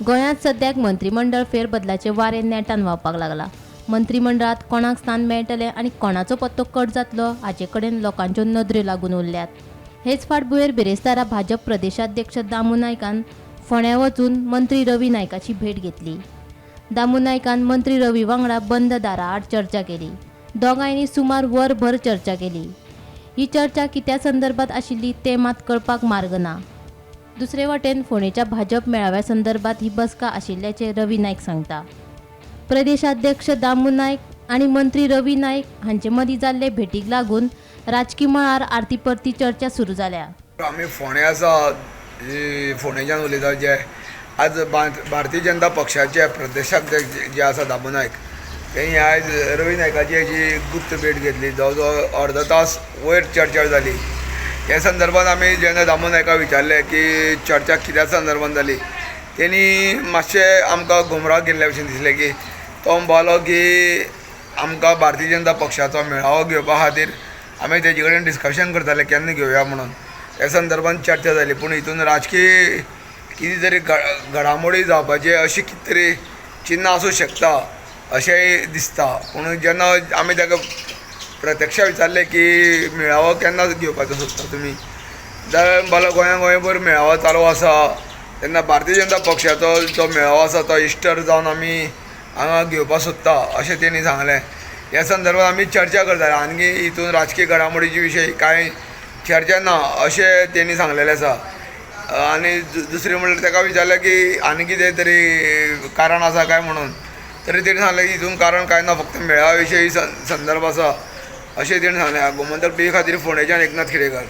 गोंयांत सद्याक मंत्रिमंडळ फेरबदलाचे वारें नेटान व्हांवपाक लागला। मंत्रिमंडळात कोणाक स्थान मेळटलें आनी कोणाचो पत्तो कट जातलो हाचे कडेन लोकांच्यो नदऱ्यो लागून उरल्यात। हेच फाटभुंयेर बिरेस्तारा भाजप प्रदेशाध्यक्ष दामू नायकान फोंड्यां वचून मंत्री रवी नायकाची भेट घेतली। दामू नायकान मंत्री रवी वांगडा बंद दारा आड चर्चा केली। दोगांयनी सुमार वरभर चर्चा केली। ही चर्चा कित्या संदर्भात आशिल्ली तें मात कळपाक मार्ग ना। दुसरे वटेन फोंडेच्या भाजप मेळाव्या संदर्भात ही बसका आशिल्ल्याचे रवी नायक सांगता। प्रदेशाध्यक्ष दामू नायक आनी मंत्री रवी नायक हांचे मदीं जाल्ले भेटीक लागून राजकीय मळार आरती परती चर्चा सुरू जाल्या। आमी फोंडे आसा फोंडेच्यान उलयता जे आज भारतीय जनता पक्षाचे प्रदेशाध्यक्ष जे आसा दामू नायक तेणी आयज रवी नायकाची हेची गुप्त भेट घेतली। जवळ जवळ अर्द तास वयर चर्चा जाली। हे संदर्भात आमी जेन्ना दामू नायकाक विचारलें की चर्चा कित्या संदर्भात जाली, तेणी मातशें आमकां गुमराह केल्ले भशेन दिसलें की तो म्हणपालो की आमकां भारतीय जनता पक्षाचो मेळावो घेवपा खातीर आमी तेजे कडेन डिस्कशन करताले केन्ना घेवया म्हणून। हे संदर्भात चर्चा जाली, पूण हितून राजकीय कितें तरी घडामोडी जावपाचे अशी कितें तरी चिन्ह आसूं शकता अशेंय दिसता। पूण जेन्ना आमी ताका प्रत्यक्ष विचारलें की मेळावो केन्ना घेवपाचो सोदता तुमी, जाल्यार म्हणपालो गोंयभर मेळावो चालू आसा, तेन्ना भारतीय जनता पक्षाचो जो मेळावो आसा तो इश्टर जावन आमी हांगा घेवपा सोदता अशें तेणी सांगलें। ह्या संदर्भात आमी चर्चा करताले, आनी हितून राजकीय घडामोडीचे विशयी कांय चर्चा ना अशें तेणी सांगलेलें आसा। आनी दुसरें म्हणल्यार ताका विचारलें की आनी कितें तरी कारण आसा काय म्हणून, तरी तेणी सांगलें की हितून कारण कांय ना, फक्त मेळाव्या विशयी संदर्भ आसा अशें तेणी सांगलें। गोमंतक टीव्ही खातीर फोंडेच्यान एकनाथ खिडेकर।